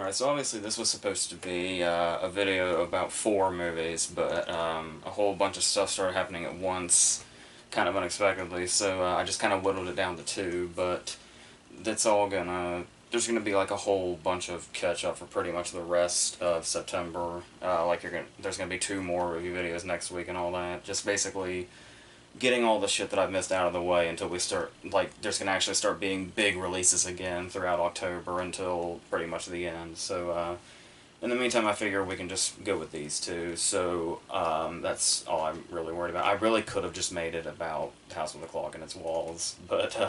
Alright, so obviously this was supposed to be a video about 4 movies, but a whole bunch of stuff started happening at once, kind of unexpectedly, so I just kind of whittled it down to 2, but that's all gonna... There's gonna be like a whole bunch of catch-up for pretty much the rest of September. There's gonna be 2 more review videos next week and all that. Just basically getting all the shit that I've missed out of the way until we start, like, there's gonna actually start being big releases again throughout October until pretty much the end. So, in the meantime, I figure we can just go with these 2. So, that's all I'm really worried about. I really could have just made it about House with a Clock and its walls, but,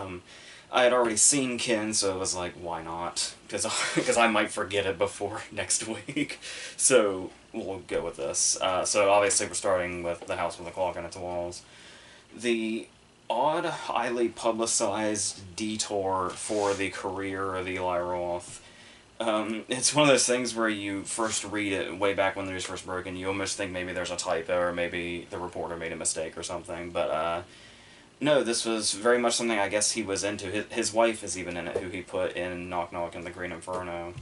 I had already seen Kin, so it was like, why not? Because I might forget it before next week. So, we'll go with this. So, obviously, we're starting with The House with a Clock and its walls. The odd, highly publicized detour for the career of Eli Roth. It's one of those things where you first read it way back when the news first broke, and you almost think maybe there's a typo, or maybe the reporter made a mistake or something, but, no, this was very much something I guess he was into. His wife is even in it, who he put in Knock Knock and the Green Inferno.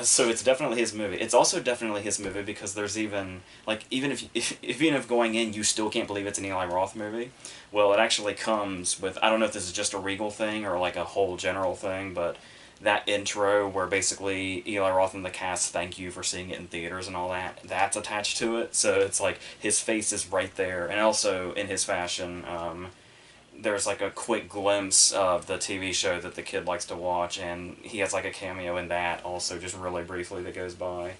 So it's definitely his movie. It's also definitely his movie because there's even, like, even if going in you still can't believe it's an Eli Roth movie, well, it actually comes with, I don't know if this is just a Regal thing or like a whole general thing, but that intro where basically Eli Roth and the cast thank you for seeing it in theaters and all that, that's attached to it, so it's like his face is right there, and also in his fashion, there's like a quick glimpse of the TV show that the kid likes to watch, and he has like a cameo in that also, just really briefly, that goes by.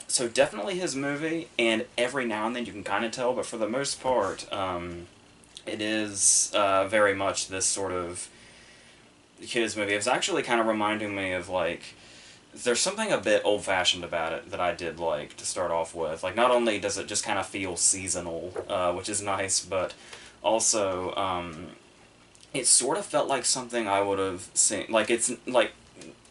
So definitely his movie, and every now and then you can kind of tell, but for the most part, it is very much this sort of kid's movie. It's actually kind of reminding me of, like, there's something a bit old-fashioned about it that I did like to start off with. Like, not only does it just kind of feel seasonal, which is nice, but also, it sort of felt like something I would have seen. Like, it's, like,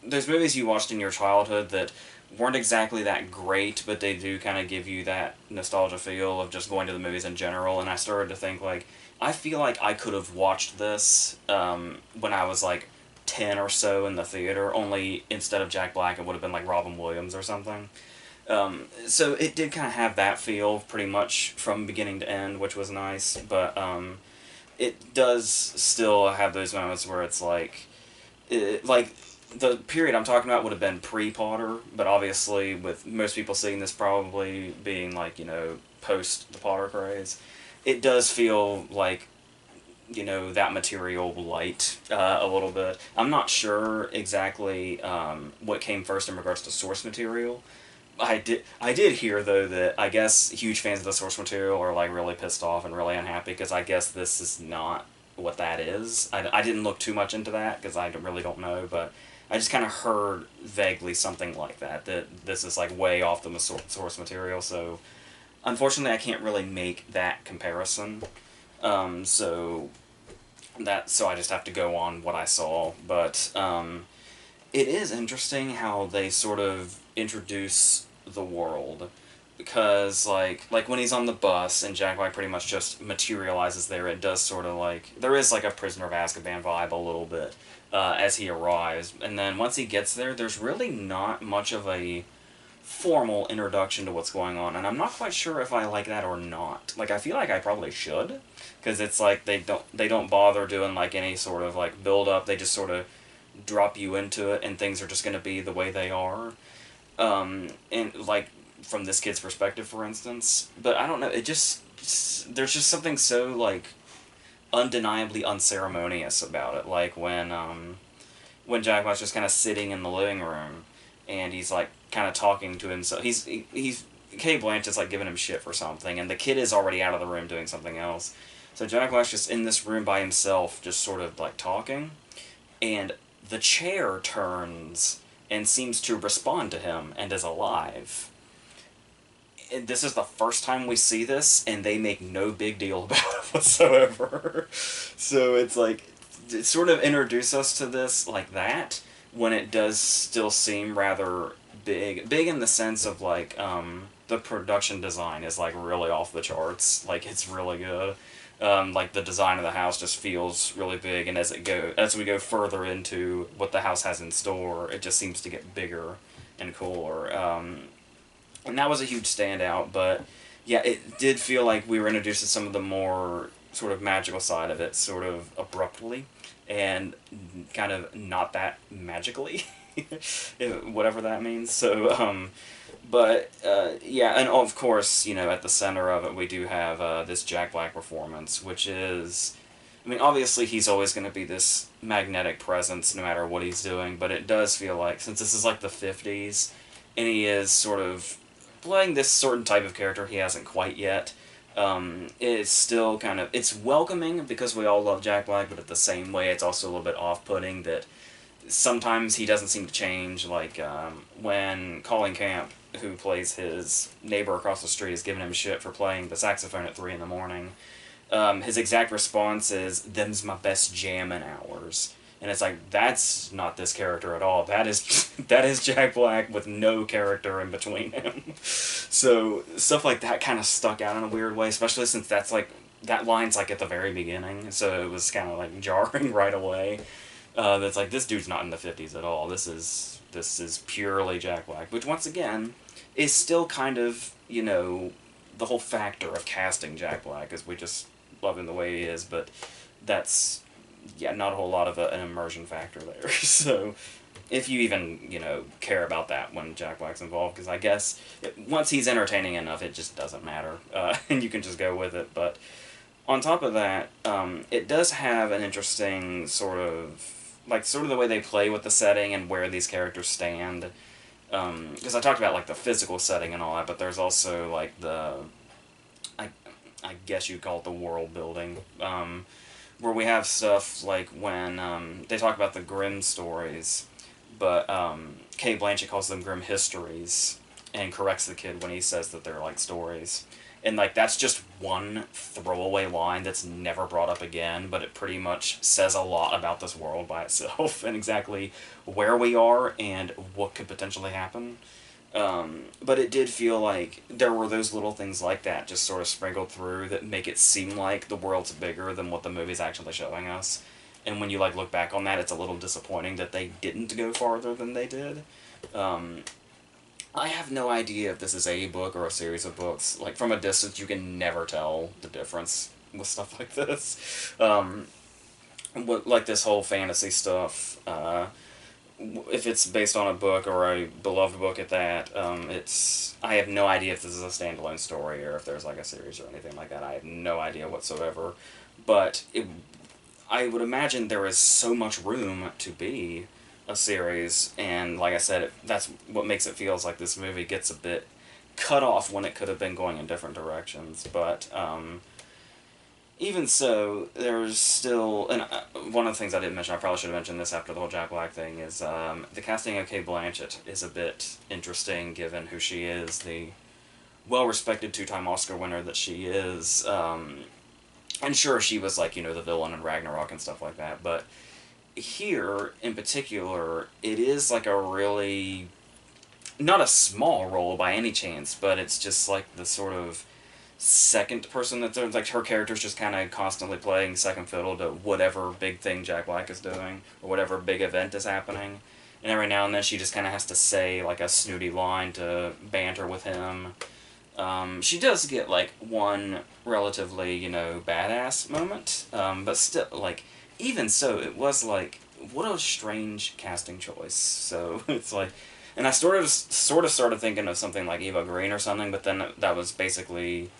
there's movies you watched in your childhood that weren't exactly that great, but they do kind of give you that nostalgia feel of just going to the movies in general, and I started to think, like, I feel like I could have watched this, when I was, like, 10 or so in the theater, only instead of Jack Black, it would have been, like, Robin Williams or something. So it did kind of have that feel pretty much from beginning to end, which was nice, but it does still have those moments where it's like, the period I'm talking about would have been pre-Potter, but obviously with most people seeing this probably being like, you know, post the Potter craze, it does feel like, you know, that material light a little bit. I'm not sure exactly what came first in regards to source material. I did hear, though, that I guess huge fans of the source material are, like, really pissed off and really unhappy, because I guess this is not what that is. I didn't look too much into that, because I really don't know, but I just kind of heard vaguely something like that this is, like, way off the source material, so unfortunately I can't really make that comparison. So I just have to go on what I saw, but, it is interesting how they sort of introduce the world, because like when he's on the bus and Jack Black pretty much just materializes there, it does sort of like, there is like a Prisoner of Azkaban vibe a little bit as he arrives, and then once he gets there, there's really not much of a formal introduction to what's going on, and I'm not quite sure if I like that or not. Like, I feel like I probably should, because it's like they don't bother doing like any sort of like build up. They just sort of drop you into it, and things are just going to be the way they are. And, like, from this kid's perspective, for instance. But I don't know, it just, there's just something so, like, undeniably unceremonious about it. Like, when Jack Black's just kind of sitting in the living room, and he's, like, kind of talking to himself. He's Kate Blanchett's, like, giving him shit for something, and the kid is already out of the room doing something else. So Jack Black's just in this room by himself, just sort of, like, talking, and the chair turns and seems to respond to him and is alive. And this is the first time we see this, and they make no big deal about it whatsoever. So it's like, it sort of introduce us to this like that, when it does still seem rather big. Big in the sense of, like, the production design is, like, really off the charts. Like, it's really good. Like the design of the house just feels really big, and as we go further into what the house has in store, it just seems to get bigger and cooler. And that was a huge standout, but yeah, it did feel like we were introduced to some of the more sort of magical side of it, sort of abruptly, and kind of not that magically, whatever that means. So, but yeah, and of course, at the center of it, we do have this Jack Black performance, which is, I mean, obviously he's always going to be this magnetic presence no matter what he's doing, but it does feel like, since this is like the 50s, and he is sort of playing this certain type of character he hasn't quite yet, it's still kind of, it's welcoming because we all love Jack Black, but at the same way it's also a little bit off-putting that sometimes he doesn't seem to change, like when Colin Camp, who plays his neighbor across the street, is giving him shit for playing the saxophone at 3 in the morning. His exact response is, "Them's my best jamming hours." And it's like, that's not this character at all. That is that is Jack Black with no character in between him. So stuff like that kind of stuck out in a weird way, especially since that line's like at the very beginning, so it was kind of like jarring right away. That's like, this dude's not in the 50s at all. This is purely Jack Black, which once again is still kind of, the whole factor of casting Jack Black, is we just love him the way he is, but that's, yeah, not a whole lot of an immersion factor there. So if you even, care about that when Jack Black's involved, because I guess once he's entertaining enough, it just doesn't matter, and you can just go with it. But on top of that, it does have an interesting sort of the way they play with the setting and where these characters stand. Because I talked about like the physical setting and all that, but there's also like I guess you'd call it the world building, where we have stuff like when they talk about the Grimm stories, but Kate Blanchett calls them Grimm histories and corrects the kid when he says that they're like stories. And like that's just one throwaway line that's never brought up again, but it pretty much says a lot about this world by itself and exactly where we are and what could potentially happen. But it did feel like there were those little things like that just sort of sprinkled through that make it seem like the world's bigger than what the movie's actually showing us. And when you like look back on that, it's a little disappointing that they didn't go farther than they did. I have no idea if this is a book or a series of books. Like, from a distance, you can never tell the difference with stuff like this. Like this whole fantasy stuff, if it's based on a book or a beloved book at that, I have no idea if this is a standalone story or if there's like a series or anything like that. I have no idea whatsoever. But I would imagine there is so much room to be a series, and like I said, that's what makes it feels like this movie gets a bit cut off when it could have been going in different directions. But even so, there's still, and one of the things I didn't mention, I probably should have mentioned this after the whole Jack Black thing, is the casting of Kate Blanchett is a bit interesting given who she is, the well-respected two-time Oscar winner that she is. And sure, she was like, the villain in Ragnarok and stuff like that, but here, in particular, it is like a really, not a small role by any chance, but it's just like the sort of second person that there's like her character's just kind of constantly playing second fiddle to whatever big thing Jack Black is doing, or whatever big event is happening. And every now and then she just kind of has to say like a snooty line to banter with him. She does get like one relatively, badass moment, but still, like, even so, it was like, what a strange casting choice. So it's like, and I sort of started thinking of something like Eva Green or something, but then that was basically,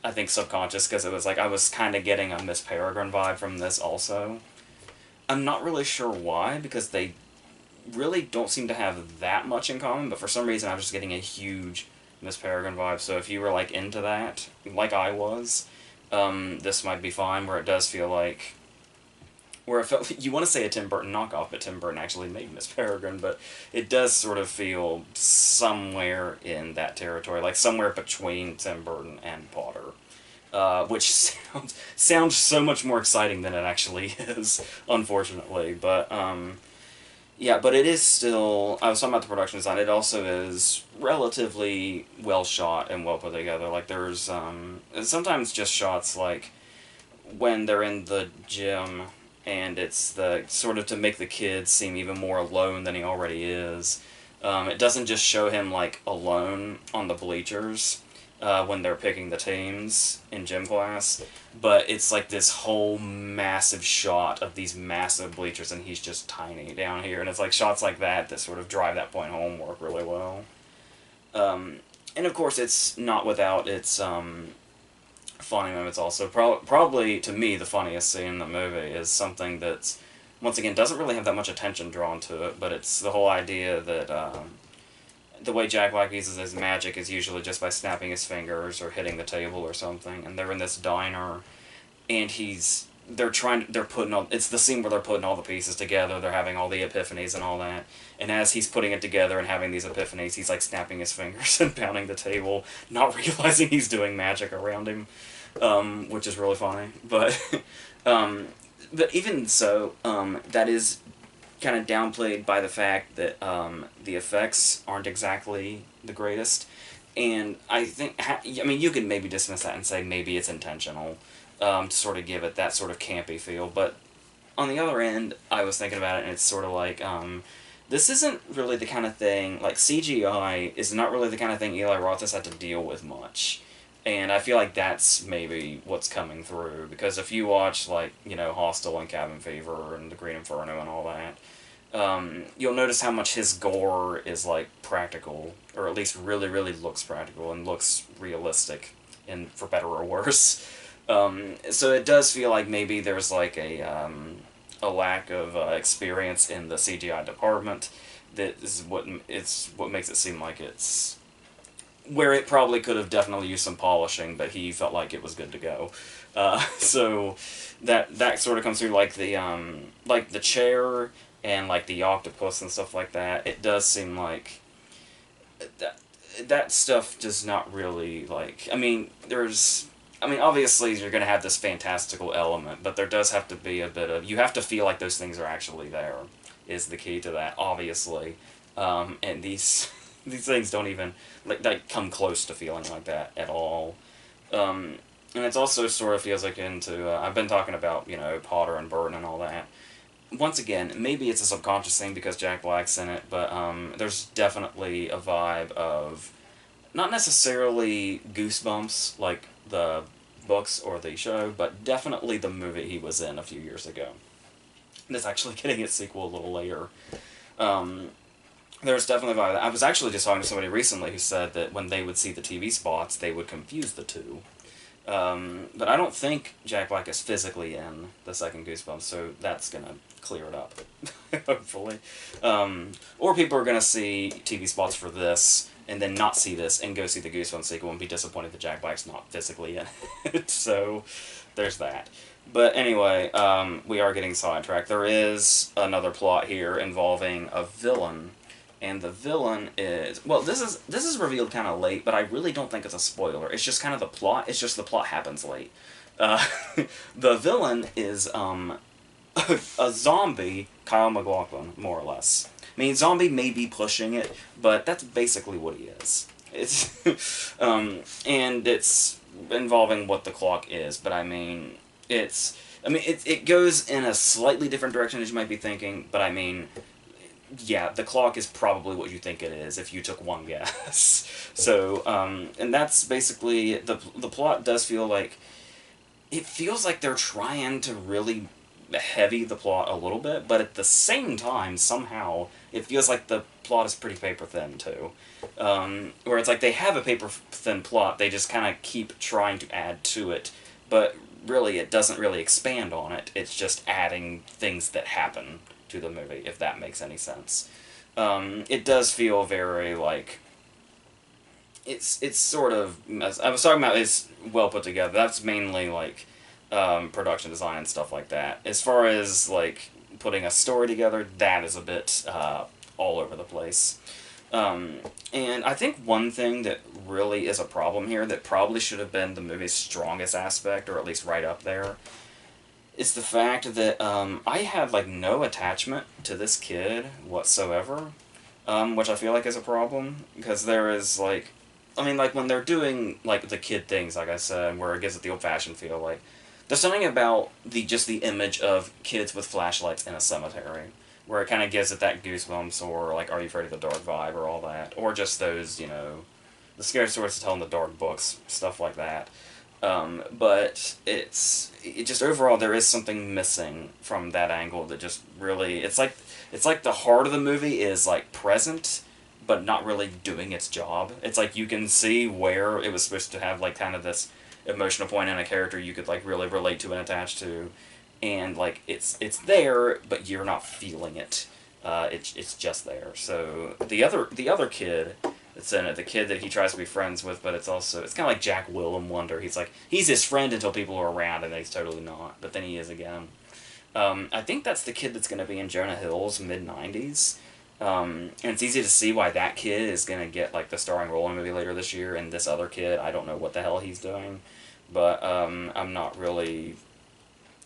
I think, subconscious, because it was like I was kind of getting a Miss Peregrine vibe from this also. I'm not really sure why, because they really don't seem to have that much in common, but for some reason I was just getting a huge Miss Peregrine vibe. So if you were like into that, like I was, this might be fine, where it does feel like, where it felt, you want to say a Tim Burton knockoff, but Tim Burton actually made Miss Peregrine, but it does sort of feel somewhere in that territory, like somewhere between Tim Burton and Potter, which sounds so much more exciting than it actually is, unfortunately. But yeah, but it is still, I was talking about the production design, it also is relatively well shot and well put together. Like, there's sometimes just shots like when they're in the gym, and it's the sort of to make the kid seem even more alone than he already is. It doesn't just show him like alone on the bleachers when they're picking the teams in gym class, but it's like this whole massive shot of these massive bleachers, and he's just tiny down here, and it's like shots like that that sort of drive that point home work really well. And of course, it's not without its funny moments also. Probably, to me, the funniest scene in the movie is something that's, once again, doesn't really have that much attention drawn to it, but it's the whole idea that the way Jack Black uses his magic is usually just by snapping his fingers or hitting the table or something, and they're in this diner, and they're putting all, it's the scene where they're putting all the pieces together, they're having all the epiphanies and all that, and as he's putting it together and having these epiphanies, he's like snapping his fingers and pounding the table, not realizing he's doing magic around him, which is really funny, but even so, that is kind of downplayed by the fact that the effects aren't exactly the greatest, and I think, I mean, you could maybe dismiss that and say maybe it's intentional, to sort of give it that sort of campy feel, but on the other end, I was thinking about it, and it's sort of like, this isn't really the kind of thing, like, CGI is not really the kind of thing Eli Roth has had to deal with much, and I feel like that's maybe what's coming through, because if you watch, like, you know, Hostel and Cabin Fever and The Green Inferno and all that, you'll notice how much his gore is, like, practical, or at least really, really looks practical and looks realistic, and for better or worse. So it does feel like maybe there's, like, a lack of experience in the CGI department that is what makes it seem like it's where it probably could have definitely used some polishing, but he felt like it was good to go. So that sort of comes through, like the chair and like the octopus and stuff like that. It does seem like that stuff does not really, like, I mean, obviously you're going to have this fantastical element, but there does have to be a bit of, you have to feel like those things are actually there, is the key to that, obviously. And these things don't even, like come close to feeling like that at all. And it's also sort of feels like into, I've been talking about, you know, Potter and Burton and all that. Once again, maybe it's a subconscious thing because Jack Black's in it, but there's definitely a vibe of, not necessarily Goosebumps, like the books or the show, but definitely the movie he was in a few years ago. That's actually getting its sequel a little later. There's definitely a vibe. I was actually just talking to somebody recently who said that when they would see the TV spots, they would confuse the two. But I don't think Jack Black is physically in the second Goosebumps, so that's going to clear it up, hopefully. Or people are going to see TV spots for this, and then not see this, and go see the Goosebumps sequel and be disappointed that Jack Black's not physically in it. So, there's that. But anyway, we are getting sidetracked. There is another plot here involving a villain, and the villain is, well, this is revealed kind of late, but I really don't think it's a spoiler. It's just kind of the plot. It's just the plot happens late. The villain is a zombie Kyle MacLachlan, more or less. I mean, zombie may be pushing it, but that's basically what he is. It's and it's involving what the clock is, but I mean, it goes in a slightly different direction as you might be thinking, but I mean, yeah, the clock is probably what you think it is if you took one guess. So, and that's basically, the plot does feel like, it feels like they're trying to really heavy the plot a little bit, but at the same time, somehow, it feels like the plot is pretty paper thin, too. Where it's like they have a paper thin plot, they just kind of keep trying to add to it, but really it doesn't really expand on it, it's just adding things that happen to the movie, if that makes any sense. It does feel very, like, it's sort of, as I was talking about, it's well put together. That's mainly, like, production design and stuff like that. As far as, like, putting a story together, that is a bit all over the place. And I think one thing that really is a problem here that probably should have been the movie's strongest aspect, or at least right up there, is the fact that I had, like, no attachment to this kid whatsoever, which I feel like is a problem, because there is, like, I mean, like, when they're doing, like, the kid things, like I said, where it gives it the old-fashioned feel, like, there's something about just the image of kids with flashlights in a cemetery, where it kind of gives it that goosebumps, or like Are You Afraid of the Dark vibe, or all that, or just those, the scary stories to tell in the dark books, stuff like that. But it just overall there is something missing from that angle that just really it's like the heart of the movie is like present, but not really doing its job. It's like you can see where it was supposed to have like kind of this emotional point in a character you could like really relate to and attach to, and like it's there, but you're not feeling it. It's just there. So the other kid that's in it, the kid that he tries to be friends with, but it's kind of like Jack Willem Wonder. He's his friend until people are around, and then he's totally not. But then he is again. I think that's the kid that's going to be in Jonah Hill's mid-90s. And it's easy to see why that kid is going to get like the starring role in a movie later this year, and this other kid, I don't know what the hell he's doing. But I'm not really...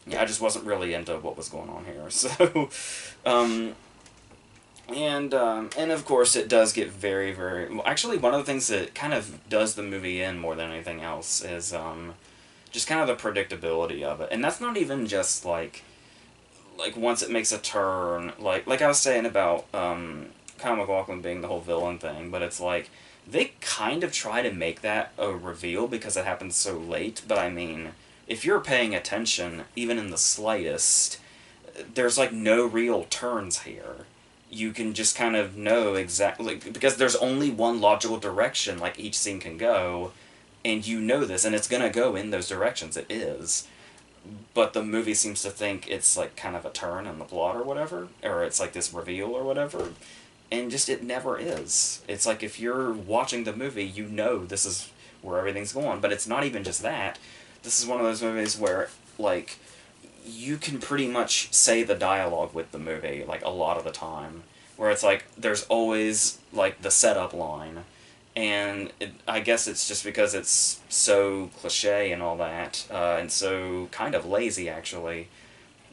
Yeah, I just wasn't really into what was going on here. So... And of course it does get very, very... Well, actually, one of the things that kind of does the movie in more than anything else is just kind of the predictability of it. And that's not even just like once it makes a turn, like I was saying about Kyle MacLachlan being the whole villain thing, but it's like they kind of try to make that a reveal because it happens so late. But I mean, if you're paying attention, even in the slightest, there's like no real turns here. You can just kind of know exactly, because there's only one logical direction like each scene can go, and you know this, and it's gonna go in those directions. It is. But the movie seems to think it's like kind of a turn in the plot or whatever, or it's like this reveal or whatever, and just it never is. It's like if you're watching the movie, you know this is where everything's going, but it's not even just that. This is one of those movies where, like, you can pretty much say the dialogue with the movie, like, a lot of the time, where it's like, there's always, like, the setup line, and I guess it's just because it's so cliche and all that, and so kind of lazy, actually.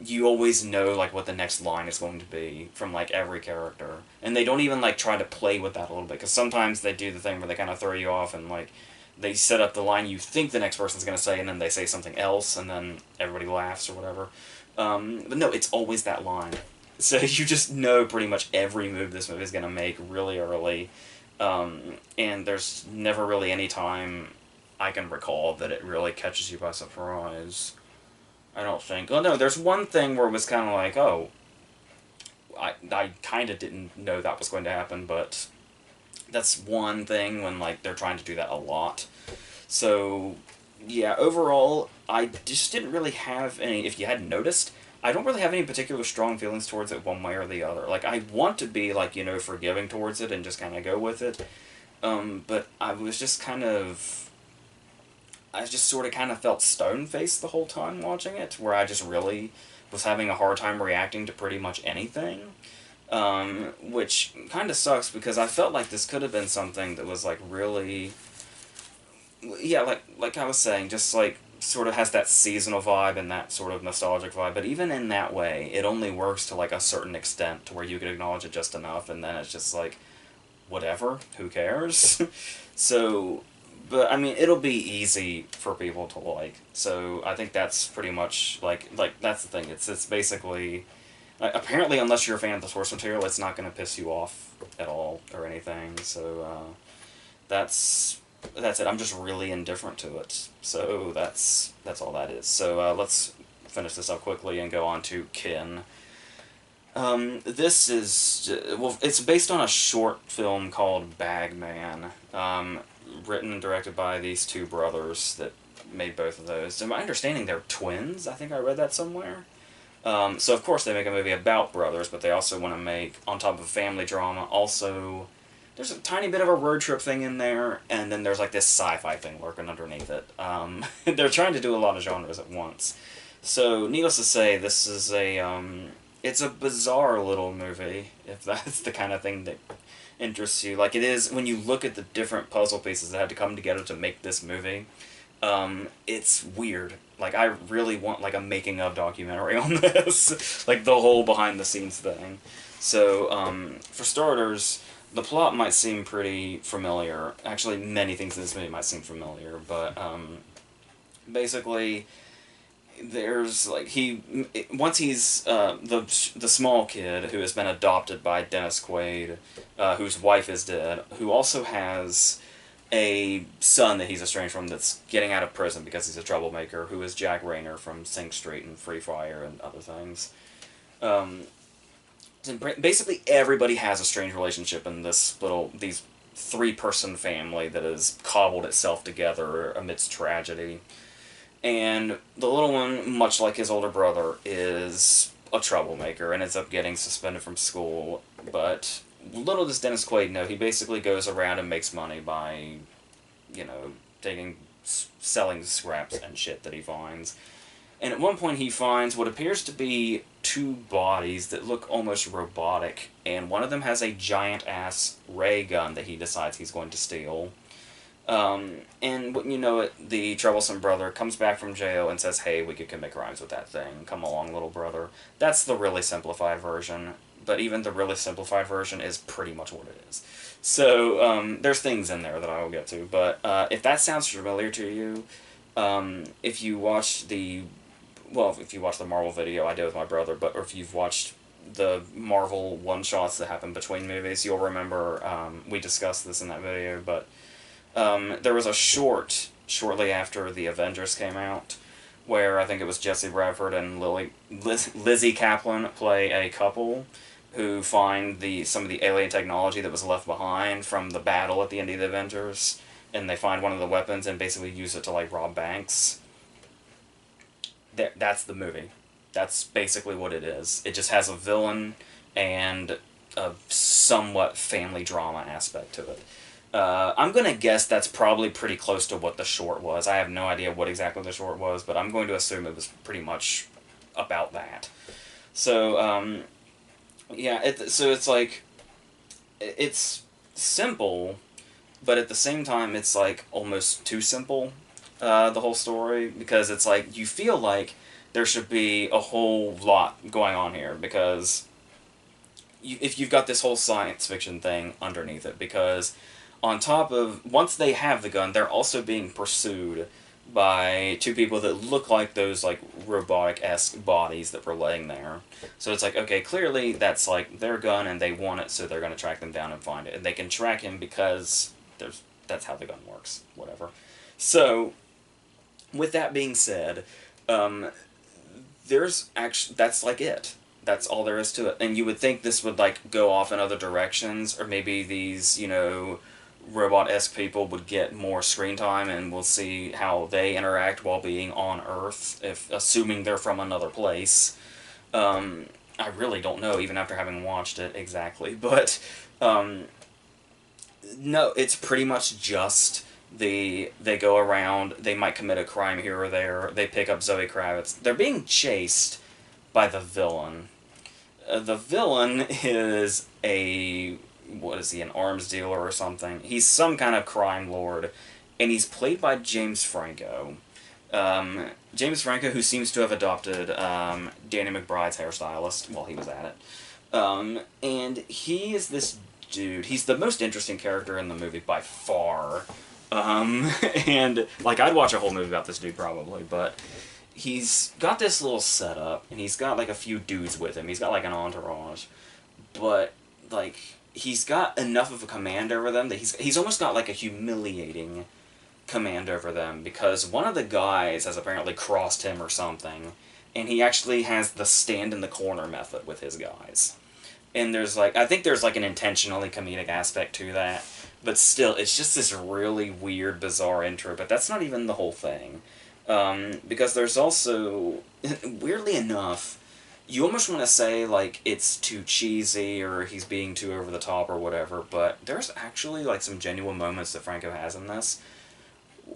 You always know, like, what the next line is going to be from, like, every character. And they don't even, like, try to play with that a little bit, because sometimes they do the thing where they kind of throw you off and, like, they set up the line you think the next person's going to say, and then they say something else, and then everybody laughs or whatever. But no, it's always that line. So you just know pretty much every move this movie is going to make really early. And there's never really any time I can recall that it really catches you by surprise. I don't think. Oh, no, there's one thing where it was kind of like, oh, I kind of didn't know that was going to happen, but that's one thing when, like, they're trying to do that a lot. So, yeah, overall, I just didn't really have any, if you hadn't noticed, I don't really have any particular strong feelings towards it one way or the other. Like, I want to be, like, forgiving towards it and just kind of go with it. But I was just kind of... I just sort of kind of felt stone-faced the whole time watching it, where I just really was having a hard time reacting to pretty much anything. Which kind of sucks, because I felt like this could have been something that was, like, really... Yeah, like I was saying, just, like, sort of has that seasonal vibe and that sort of nostalgic vibe, but even in that way, it only works to, like, a certain extent, to where you can acknowledge it just enough, and then it's just like, whatever, who cares? So, but, I mean, it'll be easy for people to like, so I think that's pretty much, like that's the thing, it's basically, apparently, unless you're a fan of the source material, it's not going to piss you off at all, or anything, so, that's it. I'm just really indifferent to it. So that's all that is. So let's finish this up quickly and go on to Kin. This is... Well, it's based on a short film called Bagman, written and directed by these two brothers that made both of those. To my understanding, they're twins. I think I read that somewhere. So, of course, they make a movie about brothers, but they also want to make, on top of family drama, also... There's a tiny bit of a road trip thing in there, and then there's like this sci-fi thing lurking underneath it. They're trying to do a lot of genres at once. So, needless to say, this is it's a bizarre little movie, if that's the kind of thing that interests you. Like, it is, when you look at the different puzzle pieces that had to come together to make this movie, it's weird. Like, I really want, like, a making-of documentary on this. Like, the whole behind-the-scenes thing. So, for starters... The plot might seem pretty familiar. Actually, many things in this movie might seem familiar, but basically, there's like once he's the small kid who has been adopted by Dennis Quaid, whose wife is dead, who also has a son that he's estranged from that's getting out of prison because he's a troublemaker, who is Jack Rayner from Sing Street and Free Fire and other things. Um, and basically everybody has a strange relationship in these three-person family that has cobbled itself together amidst tragedy. And the little one, much like his older brother, is a troublemaker and ends up getting suspended from school. But little does Dennis Quaid know, he basically goes around and makes money by, selling scraps and shit that he finds. And at one point he finds what appears to be two bodies that look almost robotic, and one of them has a giant-ass ray gun that he decides he's going to steal. And wouldn't you know it, the troublesome brother comes back from jail and says, hey, we could commit crimes with that thing. Come along, little brother. That's the really simplified version, but even the really simplified version is pretty much what it is. So, there's things in there that I will get to, but if that sounds familiar to you, if you watched if you watched the Marvel video I did with my brother, or if you've watched the Marvel one-shots that happen between movies, you'll remember, we discussed this in that video, but there was a shortly after the Avengers came out, where I think it was Jesse Bradford and Lizzie Kaplan play a couple who find some of the alien technology that was left behind from the battle at the end of the Avengers, and they find one of the weapons and basically use it to, like, rob banks. That's the movie. That's basically what it is. It just has a villain and a somewhat family drama aspect to it. I'm going to guess that's probably pretty close to what the short was. I have no idea what exactly the short was, but I'm going to assume it was pretty much about that. So, so it's like, it's simple, but at the same time it's like almost too simple, the whole story, because it's like, you feel like there should be a whole lot going on here, because if you've got this whole science fiction thing underneath it, because on top of, once they have the gun, they're also being pursued by two people that look like those, like, robotic-esque bodies that were laying there. So it's like, okay, clearly that's, like, their gun and they want it, so they're going to track them down and find it. And they can track him because that's how the gun works, whatever. So, with that being said, that's, like, it. That's all there is to it. And you would think this would, like, go off in other directions, or maybe these, robot-esque people would get more screen time, and we'll see how they interact while being on Earth, assuming they're from another place. I really don't know, even after having watched it exactly, but no, it's pretty much just they go around, they might commit a crime here or there, they pick up Zoe Kravitz. They're being chased by the villain. The villain is what is he, an arms dealer or something? He's some kind of crime lord, and he's played by James Franco. James Franco, who seems to have adopted Danny McBride's hairstylist while he was at it. And he is this dude. He's the most interesting character in the movie by far. And, like, I'd watch a whole movie about this dude probably, but he's got this little setup, and he's got, like, a few dudes with him. He's got, like, an entourage. But, like, he's got enough of a command over them that he's almost got, like, a humiliating command over them, because one of the guys has apparently crossed him or something, and he actually has the stand-in-the-corner method with his guys. And I think there's, like, an intentionally comedic aspect to that, but still, it's just this really weird, bizarre intro, but that's not even the whole thing. Because there's also, weirdly enough, you almost want to say, like, it's too cheesy, or he's being too over the top, or whatever, but there's actually, like, some genuine moments that Franco has in this.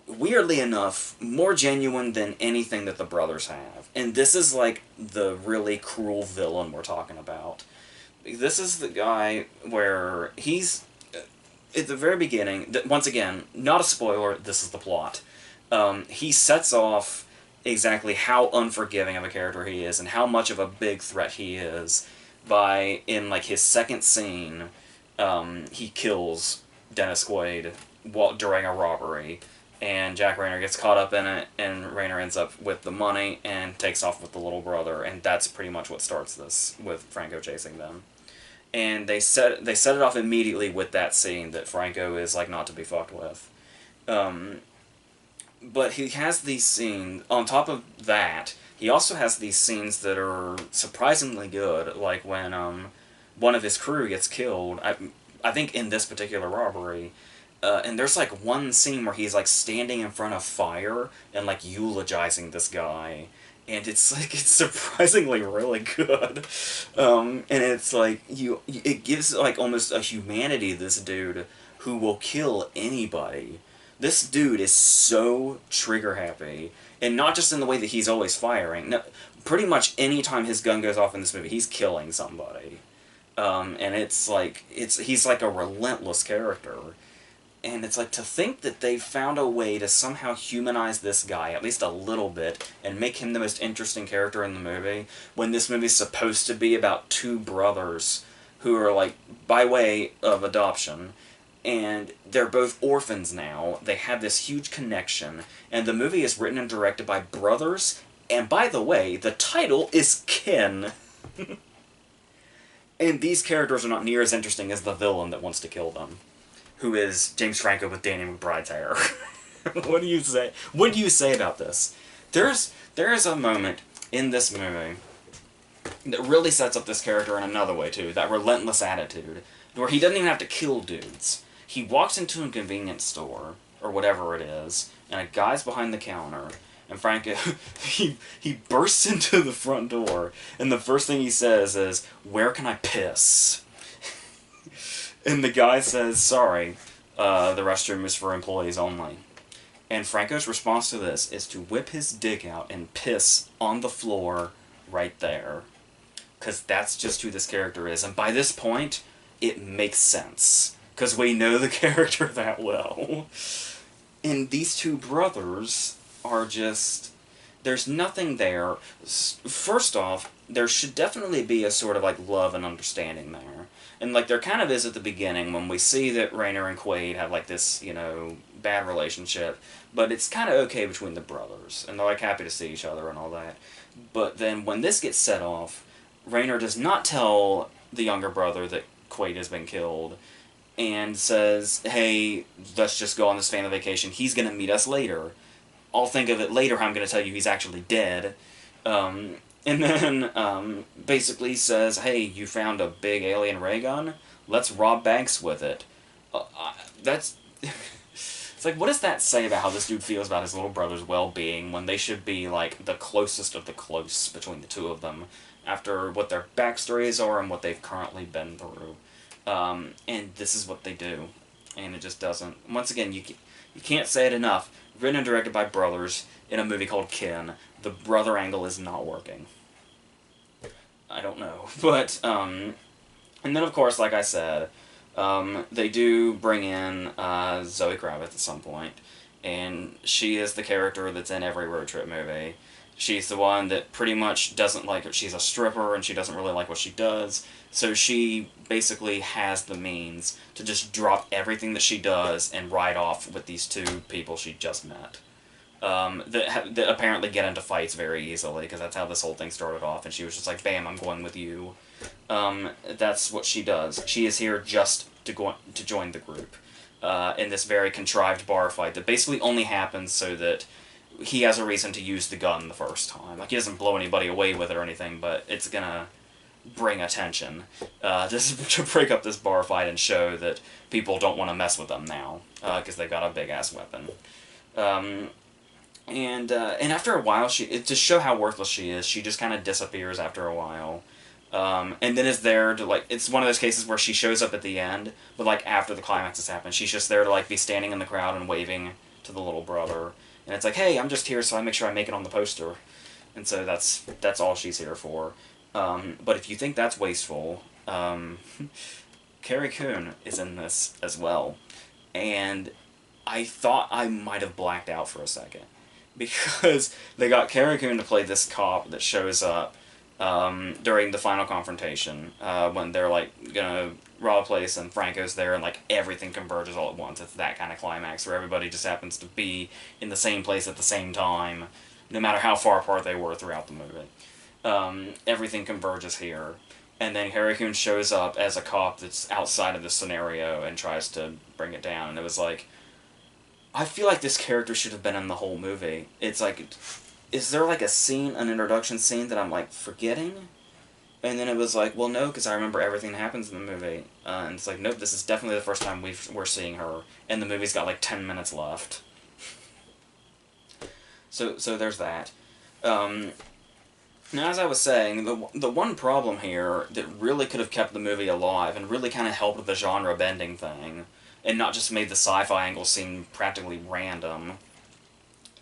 Weirdly enough, more genuine than anything that the brothers have. And this is, like, the really cruel villain we're talking about. This is the guy where he's, at the very beginning, once again, not a spoiler, this is the plot. He sets off exactly how unforgiving of a character he is, and how much of a big threat he is, by, in, like, his second scene, he kills Dennis Quaid during a robbery, and Jack Rayner gets caught up in it, and Rayner ends up with the money and takes off with the little brother, and that's pretty much what starts this, with Franco chasing them. And they set it off immediately with that scene that Franco is like not to be fucked with. Um, but he has these scenes on top of that. He also has these scenes that are surprisingly good, like when one of his crew gets killed. I think in this particular robbery, and there's like one scene where he's like standing in front of fire and like eulogizing this guy, and it's like it's surprisingly really good, and it's like it gives like almost a humanity to this dude who will kill anybody. This dude is so trigger happy, and not just in the way that he's always firing. No, pretty much any time his gun goes off in this movie, he's killing somebody. And it's like he's like a relentless character. And it's like to think that they found a way to somehow humanize this guy, at least a little bit, and make him the most interesting character in the movie, when this movie's supposed to be about two brothers who are, like, by way of adoption, and they're both orphans now. They have this huge connection, and the movie is written and directed by brothers, and by the way, the title is Kin. And these characters are not near as interesting as the villain that wants to kill them, who is James Franco with Danny McBride's hair. What do you say? What do you say about this? There is a moment in this movie that really sets up this character in another way too. That relentless attitude, where he doesn't even have to kill dudes. He walks into a convenience store or whatever it is, and a guy's behind the counter. And Franco, he bursts into the front door, and the first thing he says is, "Where can I piss?" And the guy says, "Sorry, the restroom is for employees only." And Franco's response to this is to whip his dick out and piss on the floor right there. Because that's just who this character is. And by this point, it makes sense. Because we know the character that well. And these two brothers are just... There's nothing there. First off, there should definitely be a sort of like love and understanding there. And like there kind of is at the beginning when we see that Rayner and Quaid have like this, you know, bad relationship. But it's kind of okay between the brothers. And they're like happy to see each other and all that. But then when this gets set off, Rayner does not tell the younger brother that Quaid has been killed. And says, "Hey, let's just go on this family vacation. He's going to meet us later. I'll think of it later how I'm going to tell you he's actually dead." And then basically says, "Hey, you found a big alien ray gun? Let's rob banks with it." That's... It's like, what does that say about how this dude feels about his little brother's well-being when they should be, like, the closest of the close between the two of them after what their backstories are and what they've currently been through? And this is what they do. And it just doesn't... Once again, you can't say it enough. Written and directed by brothers in a movie called Kin. The brother angle is not working. I don't know. But, and then of course, like I said, they do bring in Zoe Kravitz at some point. And she is the character that's in every road trip movie. She's the one that pretty much doesn't like it. She's a stripper, and she doesn't really like what she does. So she basically has the means to just drop everything that she does and ride off with these two people she just met. That apparently get into fights very easily, because that's how this whole thing started off. And she was just like, "Bam, I'm going with you." That's what she does. She is here just to join the group in this very contrived bar fight that basically only happens so that he has a reason to use the gun the first time. Like, he doesn't blow anybody away with it or anything, but it's gonna bring attention just to break up this bar fight and show that people don't want to mess with them now, because they've got a big-ass weapon. And after a while, to show how worthless she is, she just kind of disappears after a while. And then is there to, like, it's one of those cases where she shows up at the end, but, like, after the climax has happened. She's just there to, like, be standing in the crowd and waving to the little brother. And it's like, "Hey, I'm just here so I make sure I make it on the poster." And so that's all she's here for. But if you think that's wasteful, Carrie Coon is in this as well. And I thought I might have blacked out for a second. Because they got Carrie Coon to play this cop that shows up during the final confrontation, when they're like gonna rob a place and Franco's there and like everything converges all at once. It's that kind of climax where everybody just happens to be in the same place at the same time, no matter how far apart they were throughout the movie. Everything converges here. And then Harry Coon shows up as a cop that's outside of the scenario and tries to bring it down. And it was like, I feel like this character should have been in the whole movie. It's like, is there like a scene, an introduction scene that I'm like forgetting? And then it was like, well, no, because I remember everything that happens in the movie. And it's like, nope, this is definitely the first time we're seeing her. And the movie's got like 10 minutes left. So there's that. Now, as I was saying, the one problem here that really could have kept the movie alive and really kind of helped with the genre-bending thing, and not just made the sci-fi angle seem practically random,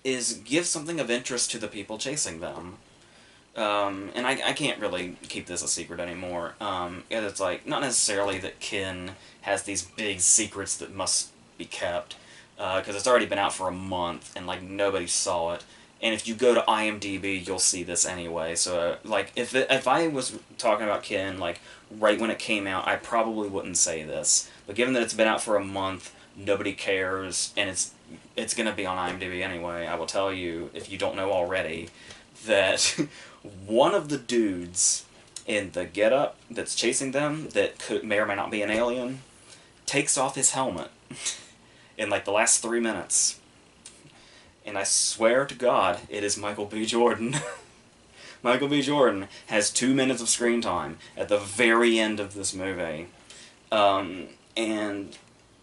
is give something of interest to the people chasing them. And I can't really keep this a secret anymore. It's like, not necessarily that Kin has these big secrets that must be kept, because it's already been out for a month, and like nobody saw it. And if you go to IMDb, you'll see this anyway. So, like, if I was talking about Kin, like, right when it came out, I probably wouldn't say this. But given that it's been out for a month, nobody cares, and it's going to be on IMDb anyway, I will tell you, if you don't know already, that one of the dudes in the getup that's chasing them, that may or may not be an alien, takes off his helmet in, like, the last 3 minutes. And I swear to God, it is Michael B. Jordan. Michael B. Jordan has 2 minutes of screen time at the very end of this movie. And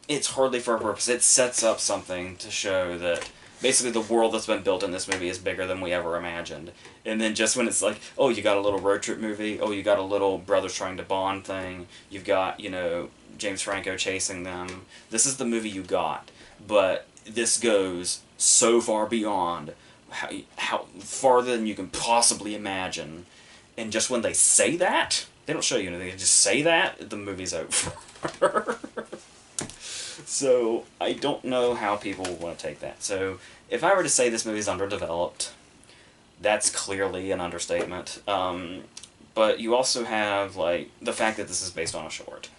it's hardly for a purpose. It sets up something to show that basically the world that's been built in this movie is bigger than we ever imagined. And then just when it's like, oh, you got a little road trip movie, oh, you got a little brothers trying to bond thing, you've got, you know, James Franco chasing them. This is the movie you got. But this goes so far beyond how farther than you can possibly imagine. And just when they say that, they don't show you anything, they just say that, the movie's over. So, I don't know how people want to take that. So, if I were to say this movie's underdeveloped, that's clearly an understatement. But you also have, like, the fact that this is based on a short.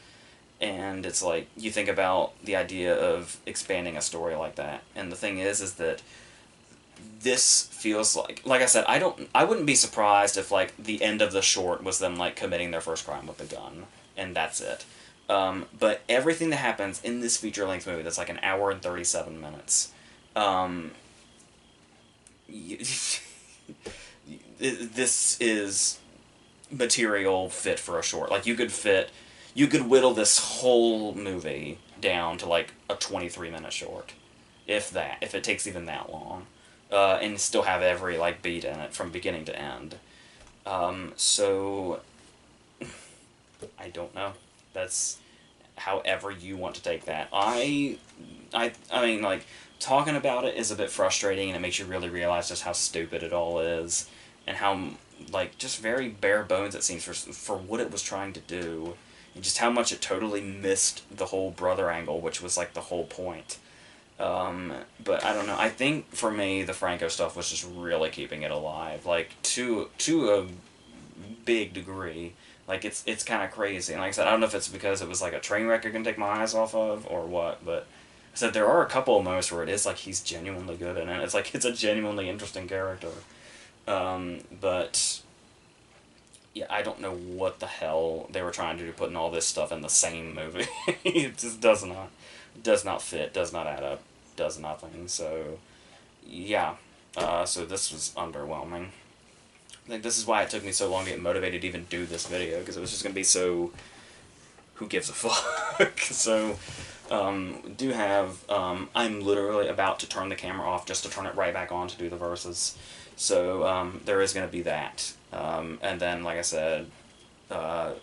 And it's like, you think about the idea of expanding a story like that. And the thing is that this feels like I said, I wouldn't be surprised if, like, the end of the short was them, like, committing their first crime with a gun. And that's it. But everything that happens in this feature-length movie that's like an hour and 37 minutes, this is material fit for a short. Like, you could whittle this whole movie down to like a 23-minute short, if it takes even that long, and still have every like beat in it from beginning to end. So I don't know. That's however you want to take that. I mean, like, talking about it is a bit frustrating, and it makes you really realize just how stupid it all is, and how, like, just very bare bones it seems for what it was trying to do, and just how much it totally missed the whole brother angle, which was, like, the whole point. But I don't know. I think, for me, the Franco stuff was just really keeping it alive, like, to a big degree. Like, it's kind of crazy. And like I said, I don't know if it's because it was like a train wreck I can take my eyes off of, or what, but I said there are a couple of moments where it is like he's genuinely good in it. It's like, it's a genuinely interesting character. But yeah, I don't know what the hell they were trying to do, putting all this stuff in the same movie. It just does not fit, does not add up, does nothing. So yeah, so this was underwhelming. I think this is why it took me so long to get motivated to even do this video, because it was just going to be so, who gives a fuck? So, do have, I'm literally about to turn the camera off just to turn it right back on to do the verses. So, there is going to be that. And then, like I said,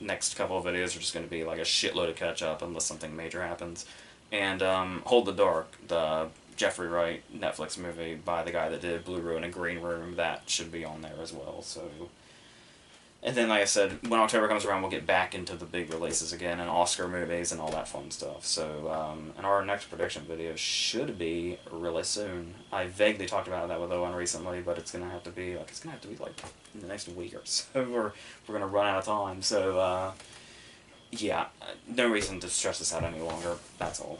next couple of videos are just going to be like a shitload of catch up unless something major happens. And, Hold the Dark, the Jeffrey Wright Netflix movie by the guy that did Blue Ruin and Green Room, that should be on there as well. So And then, like I said, when October comes around, we'll get back into the big releases again, and Oscar movies and all that fun stuff. So, and our next prediction video should be really soon. I vaguely talked about that with Owen recently, but it's gonna have to be like in the next week or so, or we're gonna run out of time. So, yeah, no reason to stress this out any longer. That's all.